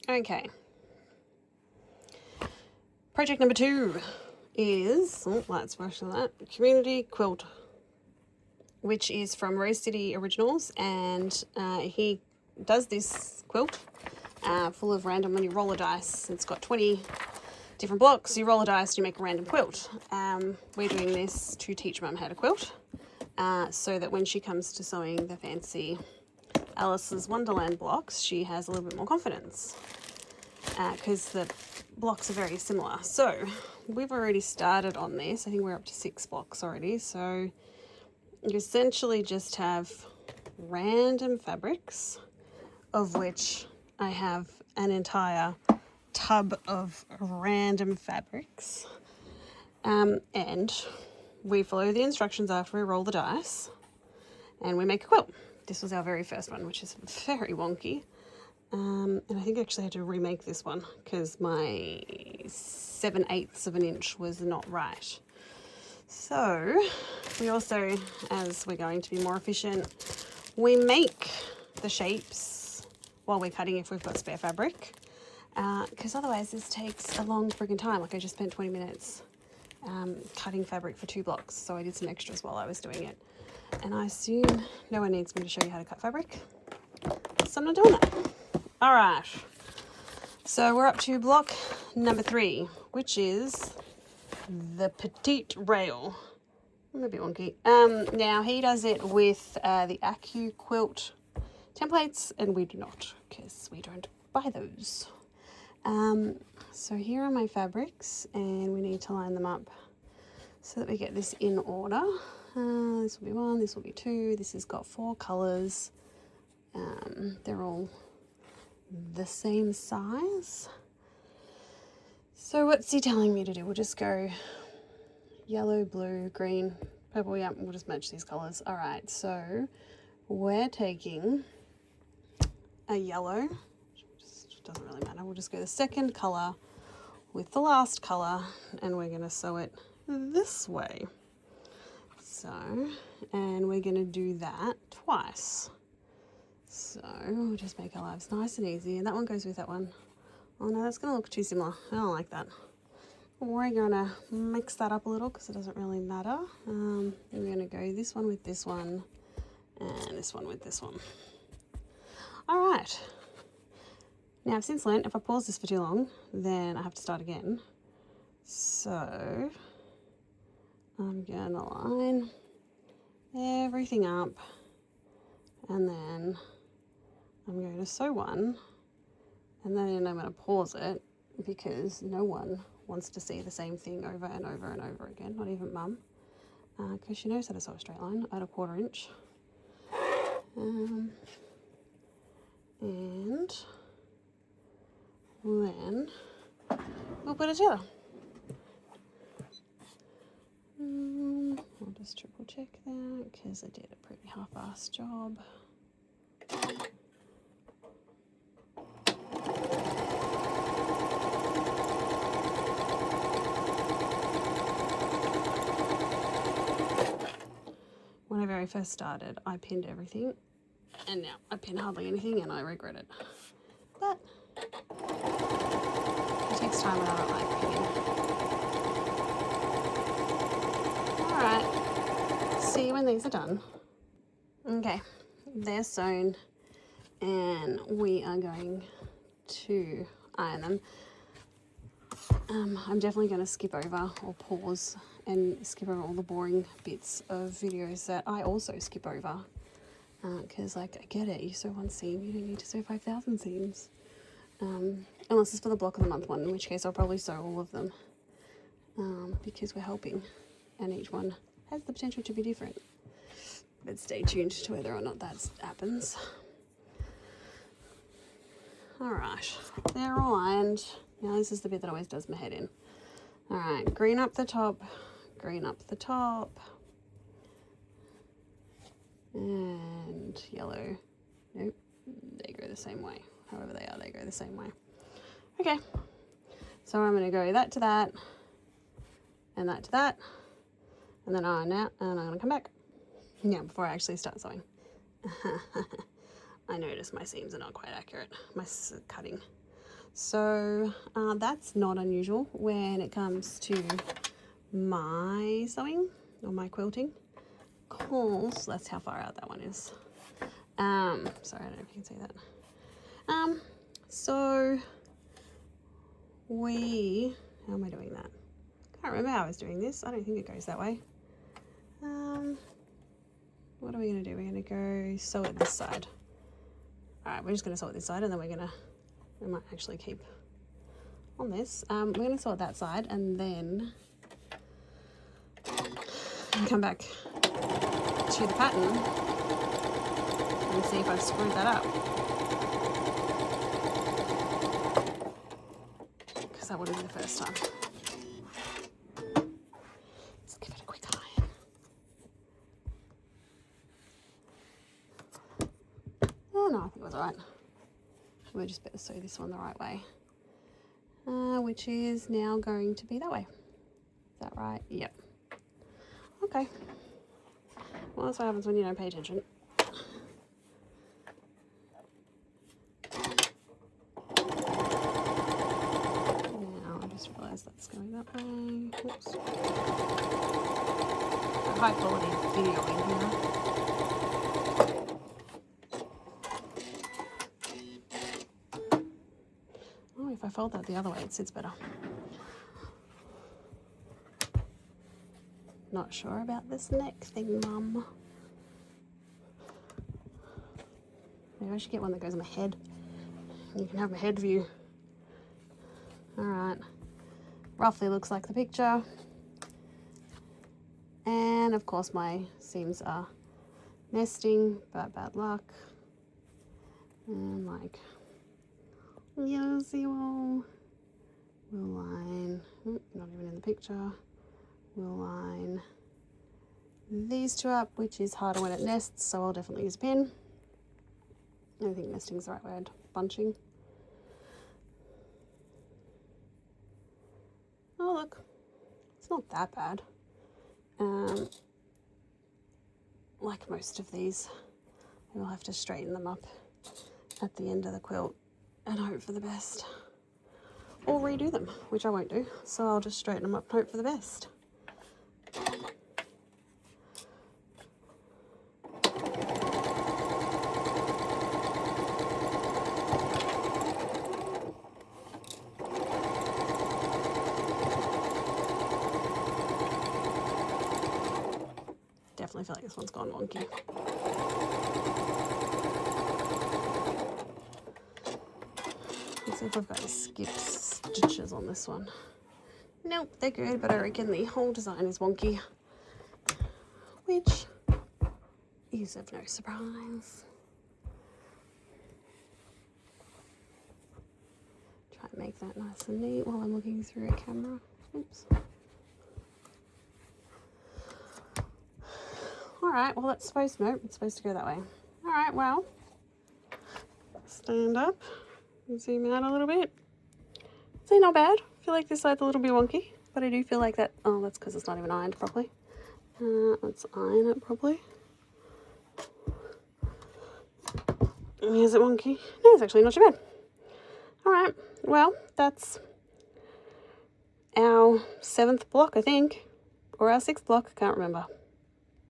Okay. Project number 2 is, let's brush that, Community Quilt, which is from Rose City Originals, and he does this quilt full of random, when you roll a dice, it's got 20 different blocks, you roll a dice, you make a random quilt. We're doing this to teach Mum how to quilt, so that when she comes to sewing the fancy Alice's Wonderland blocks, she has a little bit more confidence, because the blocks are very similar. So we've already started on this. I think we're up to 6 blocks already. So you essentially just have random fabrics, of which I have an entire tub of random fabrics, and we follow the instructions after we roll the dice and we make a quilt. This was our very first one, which is very wonky. And I think I actually had to remake this one because my 7/8 of an inch was not right. So we also, as we're going to be more efficient, we make the shapes while we're cutting if we've got spare fabric, because otherwise this takes a long friggin' time. Like I just spent 20 minutes cutting fabric for 2 blocks, so I did some extras while I was doing it. And I assume no one needs me to show you how to cut fabric, so I'm not doing it. All right, so we're up to block number 3, which is the Petite rail. I'm a bit wonky. Now he does it with the Acu quilt templates, and we do not, because we don't buy those. So here are my fabrics, and we need to line them up so that we get this in order. This will be 1, this will be 2, this has got 4 colours. They're all the same size. So what's he telling me to do? We'll just go yellow, blue, green, purple. Yeah, we'll just match these colours. All right, so we're taking a yellow, just doesn't really matter. We'll just go the second colour with the last colour, and we're going to sew it this way. So, and we're going to do that twice. So we'll just make our lives nice and easy. And that one goes with that one. Oh no, that's going to look too similar. I don't like that. We're going to mix that up a little because it doesn't really matter. We're going to go this one with this one and this one with this one. All right. Now I've since learned if I pause this for too long, then I have to start again. So I'm going to line everything up, and then I'm going to sew one, and then I'm going to pause it because no one wants to see the same thing over and over and over again, not even Mum, because she knows how to sew a straight line at a 1/4 inch. And then we'll put it together. I'll just triple check that because I did a pretty half-assed job. When I very first started, I pinned everything, and now I pin hardly anything, and I regret it. But it takes time, and I don't like pinning. All right, see when these are done. Okay, they're sewn, and we are going to iron them. I'm definitely going to skip over or pause and skip over all the boring bits of videos that I also skip over, because like I get it, you sew 1 seam, you don't need to sew 5,000 seams, unless it's for the block of the month one, in which case I'll probably sew all of them, because we're helping and each one has the potential to be different. But stay tuned to whether or not that happens. Alright, they're all ironed. Now this is the bit that always does my head in. Alright, green up the top, green up the top, and yellow. Nope, they go the same way. However they are, they go the same way. Okay, so I'm going to go that to that, and that to that, and then iron out, and I'm going to come back. Yeah, before I actually start sewing. I notice my seams are not quite accurate, my cutting. So that's not unusual when it comes to my sewing or my quilting, because that's how far out that one is. Sorry, I don't know if you can see that. So how am I doing that? Can't remember how I was doing this. I don't think it goes that way. What are we going to do? We're going to go sew it this side. Alright, we're just going to sew it this side, and then we might actually keep on this. We're going to sew it that side, and then come back to the pattern and see if I've screwed that up. Because that wouldn't be the first time. Let's give it a quick eye. Oh no, I think it was alright. We're just better sew this one the right way. Which is now going to be that way. Is that right? Yep. Okay. Well, that's what happens when you don't pay attention. Now I just realised that's going that way. Oops. High quality video in here. Oh, if I fold that the other way, it sits better. Not sure about this neck thing, Mum. Maybe I should get one that goes on my head. You can have my head view. Alright. Roughly looks like the picture. And of course my seams are nesting, but bad luck. And like, yellow seawall. We'll line, not even in the picture. We'll line these two up, which is harder when it nests, so I'll definitely use a pin. I think nesting is the right word, bunching. Oh look, it's not that bad. Like most of these, we'll have to straighten them up at the end of the quilt and hope for the best. Or redo them, which I won't do, so I'll just straighten them up and hope for the best. Definitely feel like this one's gone wonky. Let's see if I've got any skipped stitches on this one. Nope, they're good, but I reckon the whole design is wonky, which is of no surprise. Try and make that nice and neat while I'm looking through a camera. Oops. Alright, well it's supposed to go that way. Alright, well, stand up and zoom out a little bit. See, not bad. I feel like this side's a little bit wonky, but I do feel like that, oh, that's because it's not even ironed properly. Let's iron it properly. Is it wonky? No, it's actually not too bad. Alright, well, that's our 7th block, I think, or our 6th block, I can't remember.